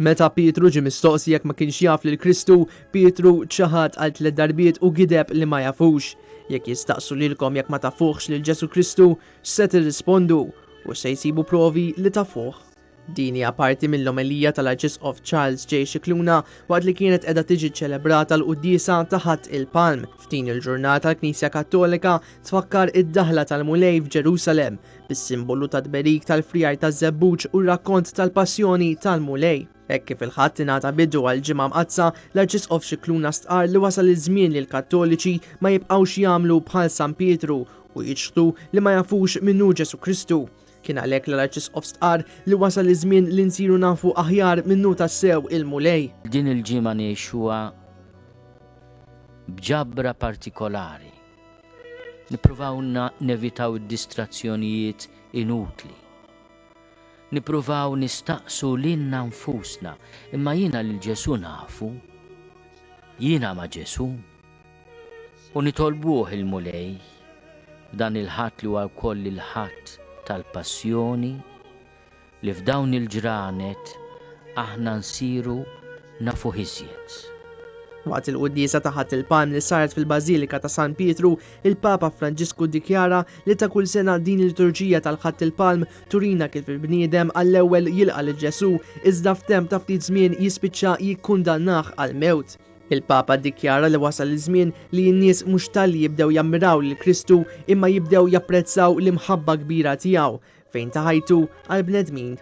Meta Pietru ġie mistoqsi jekk ma kienx jaf lil Kristu, Pietru ċaħad għal 3 darbiet u gideb li ma jafux. Jekk jistaqsu lilkom jekk ma tafuħx lil Ġesu Kristu, se tirrispondu u se jsibu provi li tafuh. Din hija parti mill-omelija tal-Arċisqof Charles J. Scicluna waqt li kienet qiegħda tiġi ċċelebrata l-quddiesa ta' Ħadd il-Palm. F'din il-ġurnata l-Knisja Kattolika tfakkar id-daħla tal-mulej f'Ġerusalemm bis-simbolu ta' tberik tal-frijar taż-żebbuġ u r-rakkont tal-passjoni tal-mulej. Hekk kif il-ħadd ingħata bidu għal ġimgħa mqazza, l-Arċisqof Scicluna stqarr li wasal iż-żmien li l-Kattoliċi ma jibqgħux jagħmlu bħal San Pietru u jiġħdu li ma jafux minnu Ġesu Kristu. Kien għalhekk l-Arċisqof stqarr li wasal iż-żmien li nsiru nafu aħjar minnu tassew il-mulej. Din il-ġimgħa ngħixuha b'ġabra partikolari. Nippruvaw nevitaw id-distrazzjonijiet inutli. Nippruvaw nistaqsu lilna nfusna, imma jiena lil Ġesu nafu, jiena ma' Ġesu. U nitolbuh il-mulej f'dan il-ħadd li huwa wkoll il-ħadd tal-passjoni li f'dawn il-ġranet aħna nsiru nafu iżjed. Waqt il-quddiesa ta' Ħadd il-Palm li saret fil-Bażilika ta' San Pietru, il-Papa Franġisku ddikjara li ta' kull sena din il-liturġija tal-Ħadd il-Palm turina kif il-bniedem għall-ewwel jilqa' lil Ġesu iżda f'temp ta' ftit żmien jispiċċa jikkundannah għall-mewt. Il-Papa ddikjara li wasal iż-żmien li n-nies mhux talli jibdew jammiraw lil Kristu imma jibdew japprezzaw l-imħabba kbira tiegħu fejn ta' ħajtu għall-bnedmin.